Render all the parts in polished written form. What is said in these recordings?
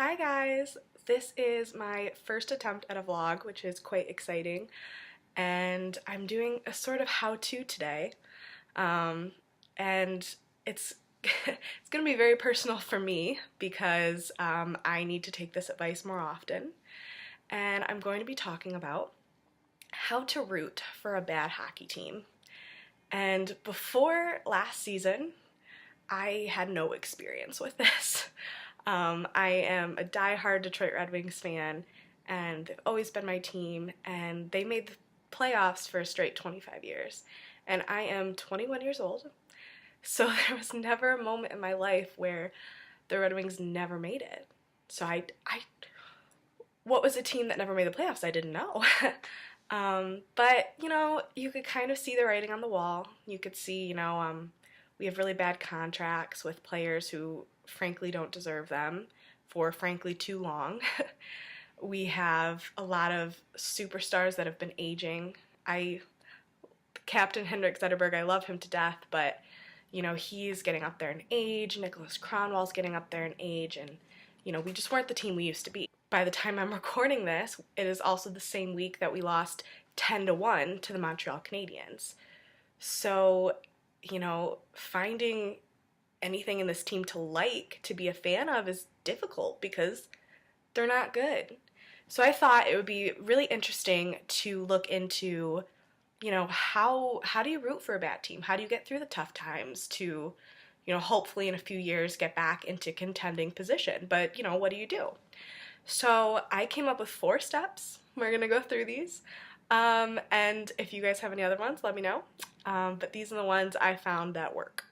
Hi guys! This is my first attempt at a vlog, which is quite exciting, and I'm doing a sort of how-to today, and it's it's gonna be very personal for me because I need to take this advice more often, and I'm going to be talking about how to root for a bad hockey team. And before last season, I had no experience with this. I am a die-hard Detroit Red Wings fan, and they've always been my team, and they made the playoffs for a straight 25 years. And I am 21 years old, so there was never a moment in my life where the Red Wings never made it. So what was a team that never made the playoffs? I didn't know. But, you could kind of see the writing on the wall. You could see, we have really bad contracts with players who frankly don't deserve them for frankly too long. We have a lot of superstars that have been aging. Captain Henrik Zetterberg, I love him to death, but he's getting up there in age. Nicholas Kronwall's getting up there in age, and we just weren't the team we used to be. By the time I'm recording this, it is also the same week that we lost 10-1 to the Montreal Canadiens. So, finding anything in this team to be a fan of is difficult because they're not good. So I thought it would be really interesting to look into, how do you root for a bad team? How do you get through the tough times to, hopefully in a few years get back into contending position? But, what do you do? So I came up with 4 steps. We're going to go through these. And if you guys have any other ones, let me know. But these are the ones I found that work.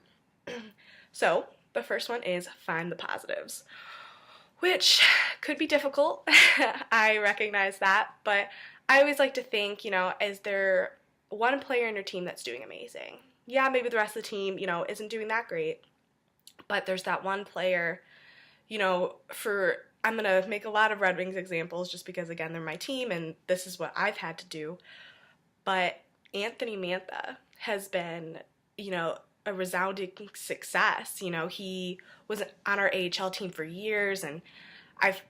So the first one is find the positives, which could be difficult. I recognize that, but I always like to think, is there one player in your team that's doing amazing? Yeah, maybe the rest of the team, isn't doing that great, but there's that one player, I'm going to make a lot of Red Wings examples just because, again, they're my team and this is what I've had to do. But Anthony Mantha has been, a resounding success. He was on our AHL team for years, and I've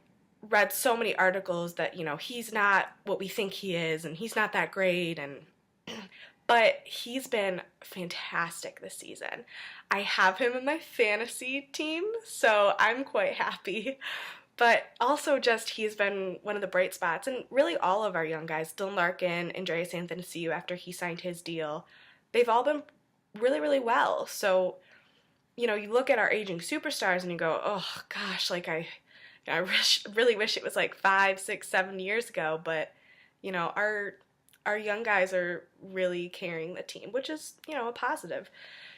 read so many articles that, he's not what we think he is and he's not that great, but he's been fantastic this season. I have him in my fantasy team, so I'm quite happy. But also just he's been one of the bright spots, and really all of our young guys, Dylan Larkin, Andreas Athanasiou after he signed his deal, they've all been really, really well. So, you look at our aging superstars and you go, oh gosh, I really wish it was like 5, 6, 7 years ago, but, our young guys are really carrying the team, which is, a positive.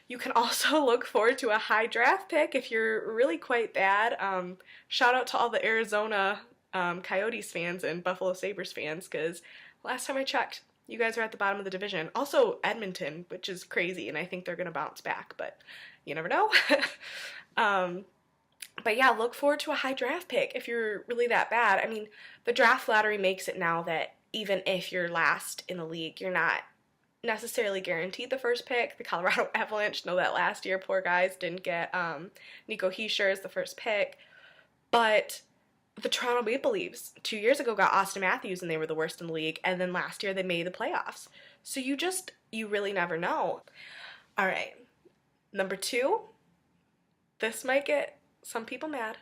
You can also look forward to a high draft pick if you're really quite bad. Shout out to all the Arizona Coyotes fans and Buffalo Sabres fans, because last time I checked, you guys are at the bottom of the division. Also Edmonton, which is crazy, and I think they're going to bounce back, but you never know. But yeah, look forward to a high draft pick if you're really that bad. I mean, the draft lottery makes it now that even if you're last in the league, you're not necessarily guaranteed the first pick. The Colorado Avalanche know that last year, poor guys, didn't get Nico Hischier as the first pick. But the Toronto Maple Leafs 2 years ago got Auston Matthews and they were the worst in the league, and then last year they made the playoffs. So you really never know. All right, number 2, this might get some people mad.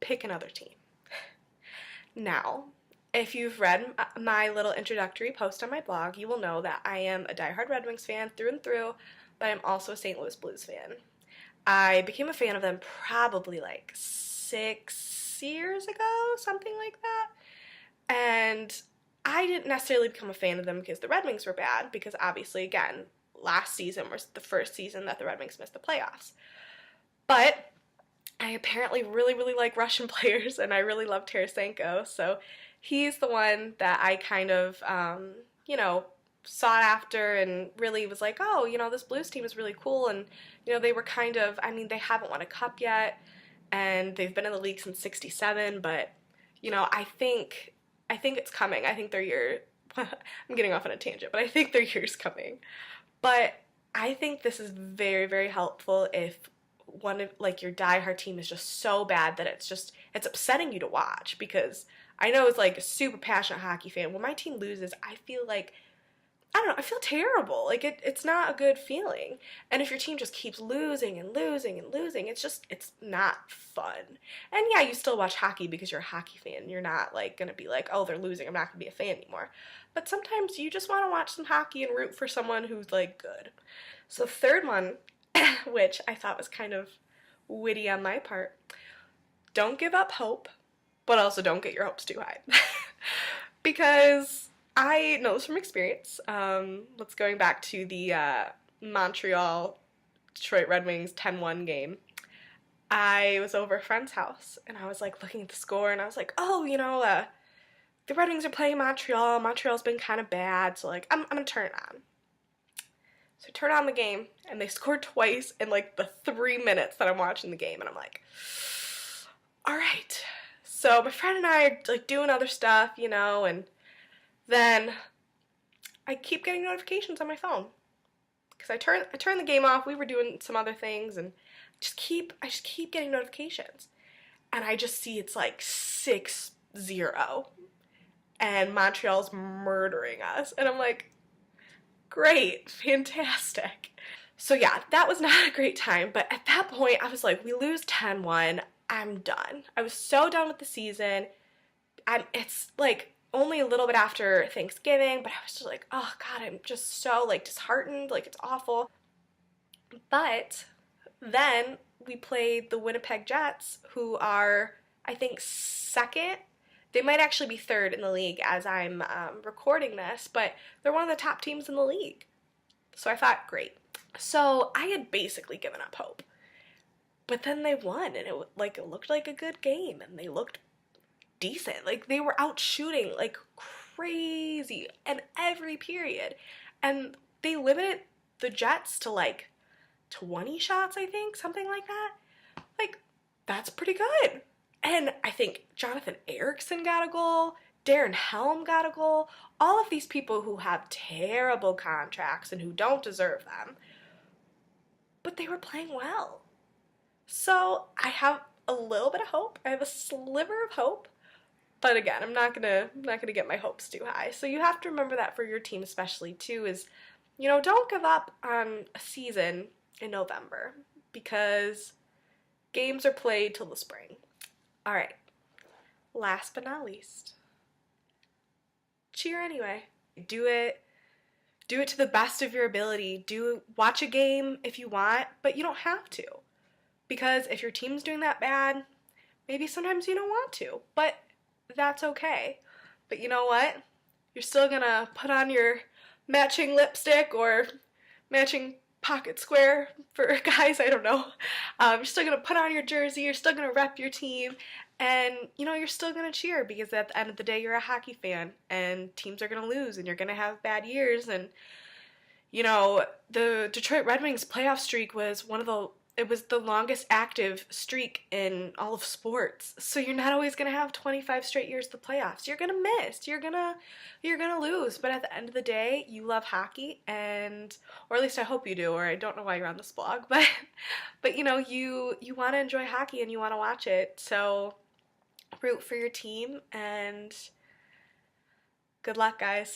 Pick another team. Now, if you've read my little introductory post on my blog, you will know that I am a diehard Red Wings fan through and through, but I'm also a St. Louis Blues fan. I became a fan of them probably like 6 years ago, something like that. And I didn't necessarily become a fan of them because the Red Wings were bad, because obviously, again, last season was the first season that the Red Wings missed the playoffs. But I apparently really, really like Russian players, and I really love Tarasenko, so he's the one that I kind of, sought after and really was like, oh, this Blues team is really cool, and, they were kind of, they haven't won a cup yet, and they've been in the league since '67, but, I think it's coming. I think their year, I'm getting off on a tangent, but I think their year's coming. But I think this is very, very helpful if one of like your diehard team is just so bad that it's upsetting you to watch, because I know it's like a super passionate hockey fan. When my team loses, I feel like, I don't know, I feel terrible. Like it's not a good feeling. And if your team just keeps losing and losing and losing, it's not fun. And yeah, you still watch hockey because you're a hockey fan. You're not like gonna be like, oh, they're losing, I'm not gonna be a fan anymore. But sometimes you just want to watch some hockey and root for someone who's like good. So third one, which I thought was kind of witty on my part, don't give up hope, but also don't get your hopes too high. Because I know this from experience. Let's going back to the Montreal Detroit Red Wings 10-1 game. I was over a friend's house and I was like looking at the score and I was like, oh, the Red Wings are playing Montreal. Montreal's been kind of bad, so like I'm gonna turn it on. So I turn on the game and they scored twice in like the 3 minutes that I'm watching the game, and I'm like, all right. So my friend and I are like doing other stuff, and then I keep getting notifications on my phone because I turn the game off. We were doing some other things, and I just keep getting notifications, and I just see it's like 6-0, and Montreal's murdering us, and I'm like, great, fantastic. So yeah, that was not a great time, but at that point I was like, we lose 10-1, I'm done. I was so done with the season. It's like only a little bit after Thanksgiving, but I was just like, oh God, I'm just so like disheartened, like it's awful. But then we played the Winnipeg Jets, who are, I think, second. They might actually be third in the league as I'm recording this, but they're one of the top teams in the league. So I thought, great. So I had basically given up hope. But then they won, and it looked like a good game, and they looked decent. Like, they were out shooting like crazy in every period. And they limited the Jets to like 20 shots, I think, something like that. Like, that's pretty good. And I think Jonathan Ericsson got a goal, Darren Helm got a goal, all of these people who have terrible contracts and who don't deserve them, but they were playing well. So I have a little bit of hope. I have a sliver of hope, but again, I'm not gonna get my hopes too high. So you have to remember that for your team especially too, is, don't give up on a season in November, because games are played till the spring. All right, last but not least, cheer anyway. Do it to the best of your ability. Watch a game if you want, but you don't have to. Because if your team's doing that bad, maybe sometimes you don't want to, but that's okay. But you know what? You're still gonna put on your matching lipstick or matching pocket square for guys, I don't know. You're still gonna put on your jersey, you're still gonna rep your team, and you're still gonna cheer, because at the end of the day, you're a hockey fan, and teams are gonna lose, and you're gonna have bad years, and the Detroit Red Wings playoff streak was it was the longest active streak in all of sports. So you're not always going to have 25 straight years of the playoffs. You're going to miss. You're going to lose. But at the end of the day, you love hockey, or at least I hope you do, or I don't know why you're on this blog, but you want to enjoy hockey and you want to watch it. So root for your team, and good luck, guys.